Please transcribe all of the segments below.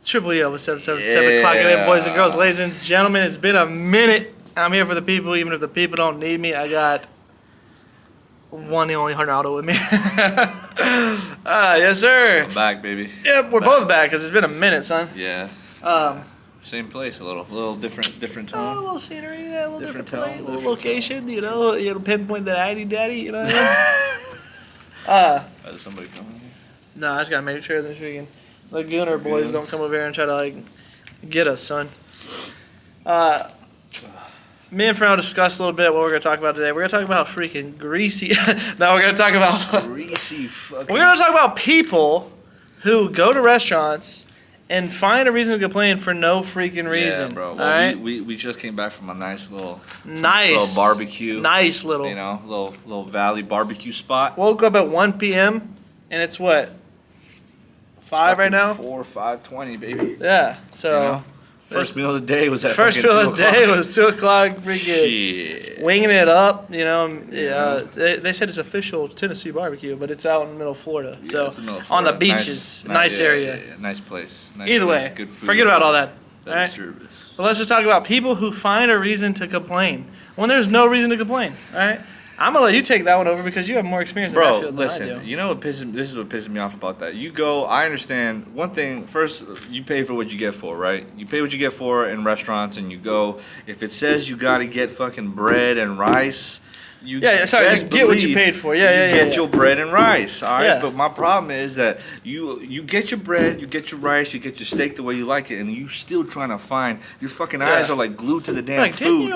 Triple Yell with 777 clocking in, boys and girls, ladies and gentlemen. It's been a minute. I'm here for the people, even if the people don't need me. I got one and only Ronaldo with me. Yes, sir. I'm back, baby. Yep, we're both back because it's been a minute, son. Yeah. Same place, a little different tone. A little scenery, yeah, a little different tone, place, a little location. You know, pinpoint that daddy. You know what I mean? Is somebody coming here? No, I just gotta make sure the freaking Lagooner boys don't come over here and try to like get us, son. Me and Fernando discussed a little bit what we're gonna talk about today. We're gonna talk about freaking greasy. No, we're gonna talk about greasy fucking. We're gonna talk about people who go to restaurants and find a reason to complain for no freaking reason. Yeah, bro. Well, all right? we just came back from a nice little barbecue. Nice little. You know, little valley barbecue spot. Woke up at 1 p.m. and it's what? 5 right now? 5:20, baby. Yeah. So. You know? First meal of the day was at first meal of the day was 2 o'clock. Freaking shit. Winging it up, you know. They said it's official Tennessee barbecue, but it's out in the middle of Florida. Yeah, so on the beaches, nice area, yeah, nice place. Either way, good food, forget about all that. All right. Service. But let's just talk about people who find a reason to complain when there's no reason to complain. All right. I'm gonna let you take that one over because you have more experience in that field than I do. Listen, you know what this is what pisses me off about that. You go, I understand one thing. First, you pay for what you get for, right? You pay what you get for in restaurants, and you go. If it says you gotta get fucking bread and rice, you get what you paid for. Get your bread and rice. All right, yeah. But my problem is that you get your bread, you get your rice, you get your steak the way you like it, and you still trying to find. Your fucking eyes are like glued to the damn food,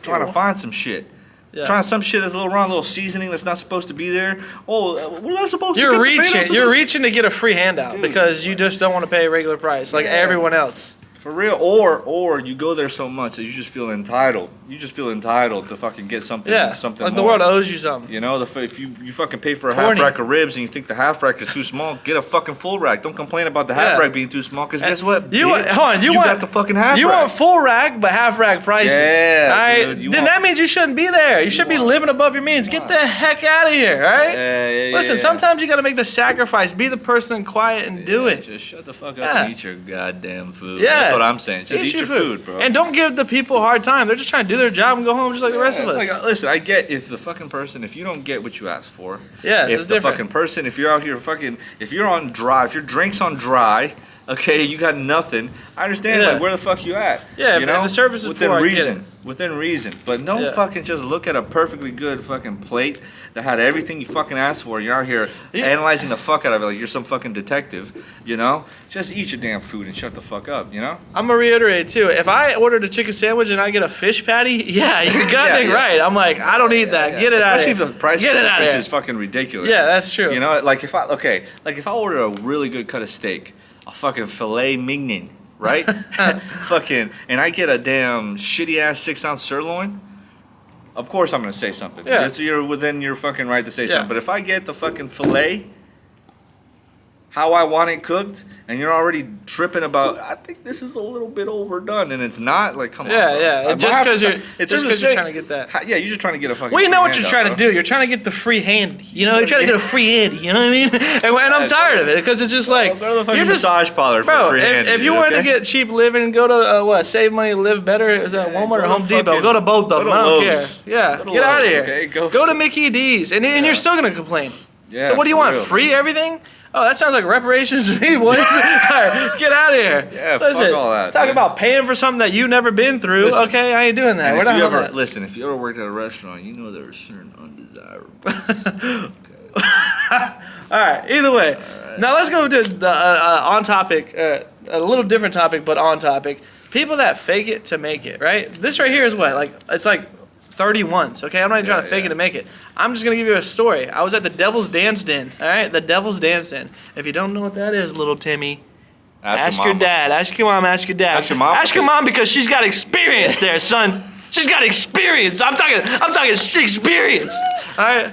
trying to find some shit. Yeah. Trying some shit that's a little wrong, a little seasoning that's not supposed to be there. Oh, what am I supposed to get? You're reaching to get a free handout because you just don't want to pay a regular price like everyone else. For real, or you go there so much that you just feel entitled. You just feel entitled to fucking get something. Yeah, something like more. The world owes you something. You know, if you fucking pay for a half rack of ribs and you think the half rack is too small, get a fucking full rack. Don't complain about the half rack being too small, because guess what? You got the fucking half rack. You want full rack, but half rack prices. Yeah, all right? Dude, then that means you shouldn't be there. You should be living above your means. Get the heck out of here, all right? Yeah. Listen, sometimes you got to make the sacrifice. Be the person and quiet and do it. Just shut the fuck up and eat your goddamn food. Yeah. That's what I'm saying. Just eat your food, bro. And don't give the people a hard time. They're just trying to do their job and go home just like the rest of us. Like, listen, I get if the fucking person, if you don't get what you asked for. Yeah, if the fucking person, if you're out here fucking, if you're on dry, if your drink's on dry, okay, you got nothing. I understand, like, where the fuck you at? Yeah, you know, the service is within reason. Within reason. But don't fucking just look at a perfectly good fucking plate that had everything you fucking asked for. You're out here analyzing the fuck out of it like you're some fucking detective, you know? Just eat your damn food and shut the fuck up, you know? I'm gonna reiterate too. If I ordered a chicken sandwich and I get a fish patty, you're goddamn right. I'm like, I don't need that. Get it out of here. Especially if the price difference is fucking ridiculous. Yeah, that's true. You know, like if I ordered a really good cut of steak, a fucking filet mignon, right? Fucking, and I get a damn shitty ass 6-ounce sirloin. Of course, I'm gonna say something. Yeah, you're within your fucking right to say something. But if I get the fucking filet, how I want it cooked, and you're already tripping about, I think this is a little bit overdone, and it's not. Like, come on. Yeah. Just because you're trying to get that. Yeah, you're just trying to get a fucking. Well, you know what you're trying to do. You're trying to get the free handy. You know, you're trying to get a free handy. You know what I mean? And I'm tired of it because it's just like go to the fucking massage parlor for a free handy. If you wanted to get cheap living, go to save money, live better. Is that Walmart or Home Depot? Go to both of them. I don't care. Yeah, get out of here. Okay? Go to Mickey D's, and you're still gonna complain. Yeah. So what do you want? Free everything? Oh, that sounds like reparations to me, boys. All right, get out of here. Yeah, fuck all that. Talk about paying for something that you've never been through. Listen, okay, I ain't doing that. We're not doing that. Listen, if you ever worked at a restaurant, you know there are certain undesirables. All right, either way. Right. Now let's go to the on topic, a little different topic, but on topic. People that fake it to make it, right? This right here is what? Like, it's like 31s, okay? I'm not even trying to fake it to make it. I'm just going to give you a story. I was at the Devil's Dance Den, all right? The Devil's Dance Den. If you don't know what that is, little Timmy, ask your dad. Ask your mom, ask your dad. Ask your mom. Ask your mom because she's got experience there, son. She's got experience. I'm talking experience, all right?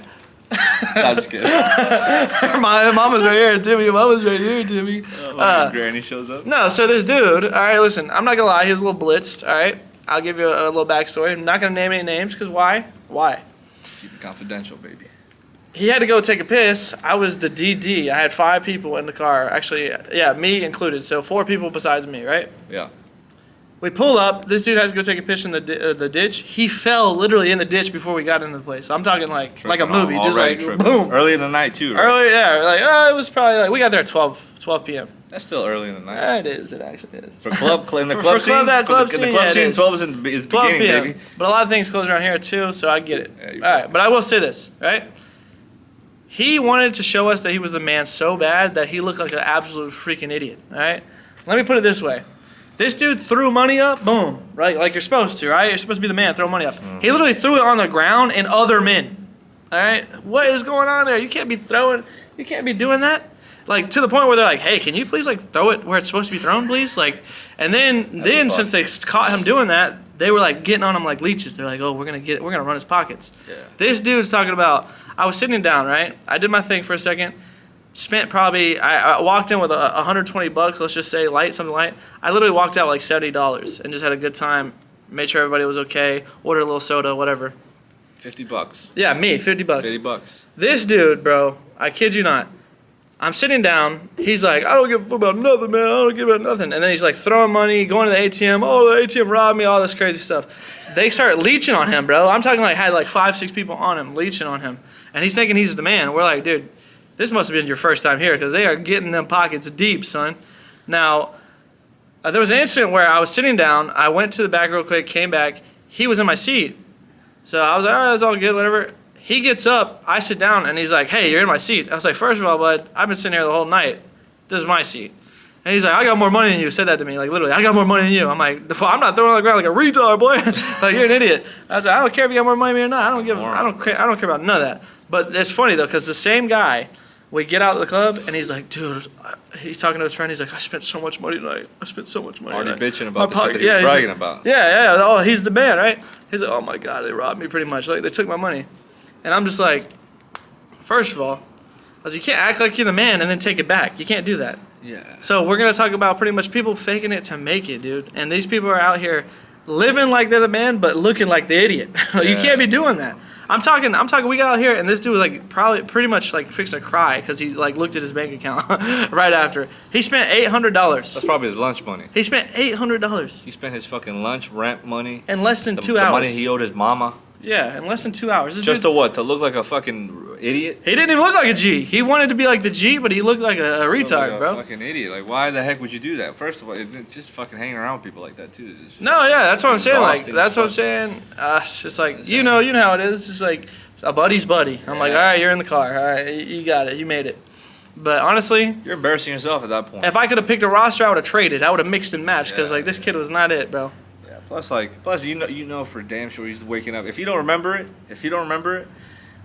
I'm just kidding. My mama's right here, Timmy. Mama's right here, Timmy. Granny shows up? No, so this dude, all right, listen, I'm not going to lie. He was a little blitzed, all right? I'll give you a little backstory. I'm not going to name any names because why? Why? Keep it confidential, baby. he had to go take a piss. I was the DD. I had 5 people in the car. Actually, yeah, me included. So 4 people besides me, right? Yeah. We pull up. This dude has to go take a piss in the ditch. He fell literally in the ditch before we got into the place. I'm talking like a movie, just like boom. Early in the night too. Right? Early, yeah. Like it was probably like we got there at 12 p.m. That's still early in the night. It is. It actually is. For club in the club scene. The club scene, yeah, 12 is 12 beginning, p.m. baby. But a lot of things close around here too, so I get it. Yeah, all right, but I will say this, right? He wanted to show us that he was the man so bad that he looked like an absolute freaking idiot. All right. Let me put it this way. This dude threw money up, boom, right? Like you're supposed to, right? You're supposed to be the man, throw money up. Mm-hmm. He literally threw it on the ground and other men. All right? What is going on there? You can't be doing that. Like to the point where they're like, hey, can you please like throw it where it's supposed to be thrown, please? Like, and then since they caught him doing that, they were like getting on him like leeches. They're like, oh, we're gonna run his pockets. Yeah. This dude's talking about, I was sitting down, right? I did my thing for a second. Spent probably, I walked in with $120, let's just say something light. I literally walked out with like $70 and just had a good time, made sure everybody was okay, ordered a little soda, whatever. $50. Yeah, me, $50. $50. This dude, bro, I kid you not, I'm sitting down, he's like, I don't give a fuck about nothing, man, I don't give a nothing. And then he's like throwing money, going to the ATM, oh, the ATM robbed me, all this crazy stuff. They start leeching on him, bro. I'm talking like, had like 5-6 people on him, leeching on him. And he's thinking he's the man. We're like, dude, this must have been your first time here because they are getting them pockets deep, son. Now, there was an incident where I was sitting down. I went to the back real quick, came back. He was in my seat. So I was like, all right, that's all good, whatever. He gets up. I sit down, and he's like, hey, you're in my seat. I was like, first of all, bud, I've been sitting here the whole night. This is my seat. And he's like, I got more money than you. Said that to me, like literally, I got more money than you. I'm like, well, I'm not throwing on the ground like a retard, boy. Like you're an idiot. I was like, I don't care if you got more money than me or not. I don't care about none of that. But it's funny though, because the same guy, we get out of the club and he's like, dude, he's talking to his friend. He's like, I spent so much money tonight. I spent so much money. Already tonight. bitching about the shit that he's bragging about. Yeah. Oh, he's the man, right? He's like, oh my God, they robbed me pretty much. Like they took my money, and I'm just like, first of all, you can't act like you're the man and then take it back. You can't do that. Yeah. So we're gonna talk about pretty much people faking it to make it, dude. And these people are out here living like they're the man, but looking like the idiot. You can't be doing that. I'm talking. We got out here, and this dude was like probably pretty much like fixing to cry because he like looked at his bank account right after. He spent $800. That's probably his lunch money. He spent $800. He spent his fucking lunch, rent money. In less than 2 hours. The money he owed his mama. Yeah, in less than 2 hours. Just to what? To look like a fucking idiot? He didn't even look like a G. He wanted to be like the G, but he looked like a retard, bro. Fucking idiot. Like, why the heck would you do that? First of all, just fucking hanging around with people like that too. No, yeah, that's what I'm saying. Like, that's what I'm saying. It's just like you know how it is. It's just like a buddy's buddy. I'm like, all right, you're in the car. All right, you got it. You made it. But honestly, you're embarrassing yourself at that point. If I could have picked a roster, I would have traded. I would have mixed and matched because like this kid was not it, bro. Plus you know for damn sure he's waking up. If you don't remember it,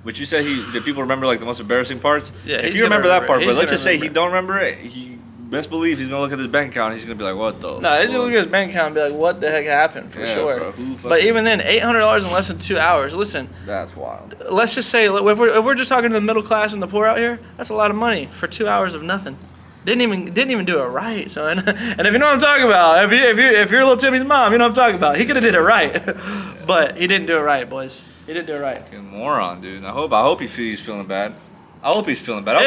which you said that people remember like the most embarrassing parts. Yeah, if you remember that part, but let's just say he don't remember it, he best believe he's gonna look at his bank account. And he's gonna be like, what the? No, he's gonna look at his bank account and be like, what the heck happened for sure. Bro, but even then, $800 in less than 2 hours. Listen, that's wild. Let's just say if we're just talking to the middle class and the poor out here, that's a lot of money for 2 hours of nothing. Didn't even do it right, son. And if you know what I'm talking about, if you're little Timmy's mom, you know what I'm talking about. He could have did it right, but he didn't do it right, boys. He didn't do it right. Fucking moron, dude. I hope he's feeling bad. I hope he's feeling bad.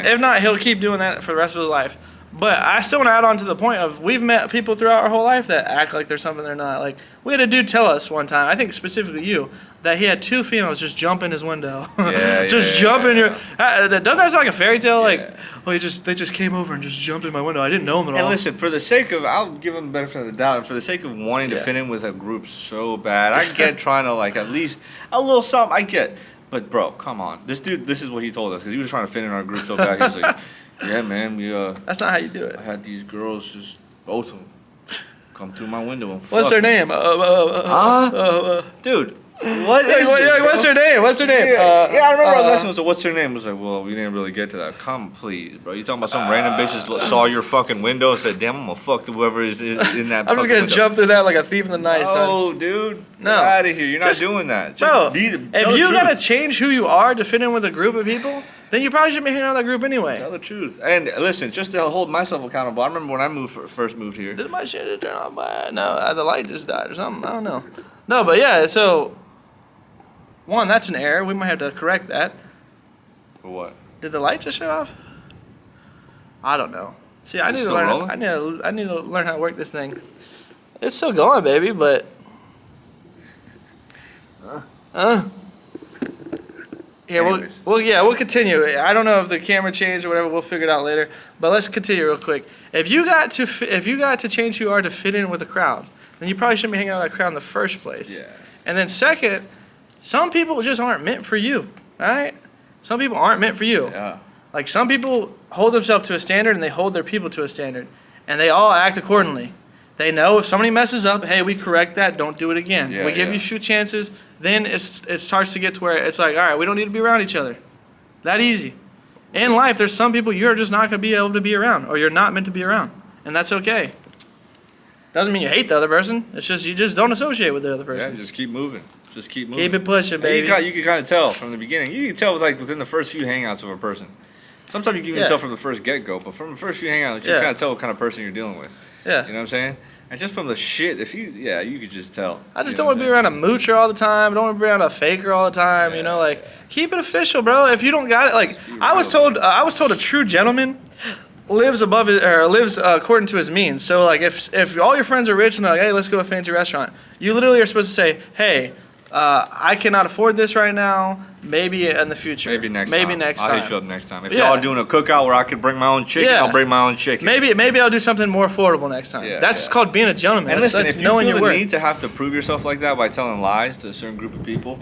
If not, he'll keep doing that for the rest of his life. But I still want to add on to the point of we've met people throughout our whole life that act like they're something they're not. Like we had a dude tell us one time, I think specifically you, that he had 2 females just jump in his window. Jump in your. Doesn't that sound like a fairy tale? Like, well, they just came over and just jumped in my window. I didn't know them at all. And listen, for the sake of, I'll give him the benefit of the doubt. For the sake of wanting to fit in with a group so bad, I get trying to like at least a little something. I get, but bro, come on, this dude. This is what he told us because he was trying to fit in our group so bad. He was like. Yeah, man, That's not how you do it. I had these girls, just both of them, come through my window and What's their name? Dude, what is this, what's her name? What's her name? Yeah, I remember I was asking, so what's her name? I was like, well, we didn't really get to that. Come, please, bro. You talking about some random bitch saw your fucking window and said, damn, I'm gonna fuck whoever is in that I'm just gonna jump through that like a thief in the night, son. No, dude. Get out of here. You're not doing that. Bro, if you gotta change who you are to fit in with a group of people, then you probably shouldn't be hanging out with that group anyway. Tell the truth. And listen, just to hold myself accountable, I remember when I first moved here. Did my shit turn on by? No, the light just died or something. I don't know. No, but yeah, so One, that's an error. We might have to correct that. For what? Did the light just shut off? I don't know. See, I need to learn. I need to learn how to work this thing. It's still going, baby, but. Yeah, we'll continue. I don't know if the camera changed or whatever. We'll figure it out later. But let's continue real quick. If you got to change who you are to fit in with the crowd, then you probably shouldn't be hanging out with that crowd in the first place. Yeah. And then second, some people just aren't meant for you. All right. Some people aren't meant for you. Yeah. Like some people hold themselves to a standard and they hold their people to a standard, and they all act accordingly. They know if somebody messes up, hey, we correct that. Don't do it again. Yeah, we give you a few chances. Then it starts to get to where it's like, all right, we don't need to be around each other. That easy. In life, there's some people you're just not going to be able to be around, or you're not meant to be around, and that's okay. Doesn't mean you hate the other person. It's just you just don't associate with the other person. Yeah, just keep moving. Just keep moving. Keep it pushing, baby. You can kind of tell from the beginning. You can tell like within the first few hangouts of a person. Sometimes you can even tell from the first get-go, but from the first few hangouts, you can kind of tell what kind of person you're dealing with. Yeah. You know what I'm saying? And just from the shit, you could just tell. I just don't want to be around a moocher all the time. I don't want to be around a faker all the time. Keep it official, bro. If you don't got it, like I was told a true gentleman lives according to his means. So like if all your friends are rich and they're like, hey, let's go to a fancy restaurant, you literally are supposed to say, hey, I cannot afford this right now. Maybe in the future. Maybe next time. I'll hit you up next time. If y'all are doing a cookout where I could bring my own chicken, I'll bring my own chicken. Maybe I'll do something more affordable next time. That's called being a gentleman. And listen, if you knowing feel your the worth. need to have to prove yourself like that by telling lies to a certain group of people,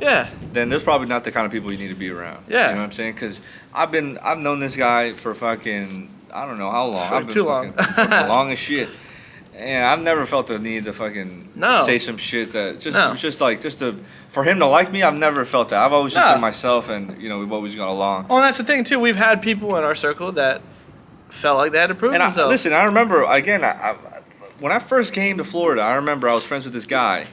then there's probably not the kind of people you need to be around. Yeah. You know what I'm saying? Because I've known this guy for fucking, I don't know how long. Too long. Long as shit. And I've never felt the need to fucking say some shit that for him to like me. I've never felt that. I've always just been myself, and we've always gone along. Well, and that's the thing too. We've had people in our circle that felt like they had to prove themselves. Listen, I remember again. When I first came to Florida, I remember I was friends with this guy,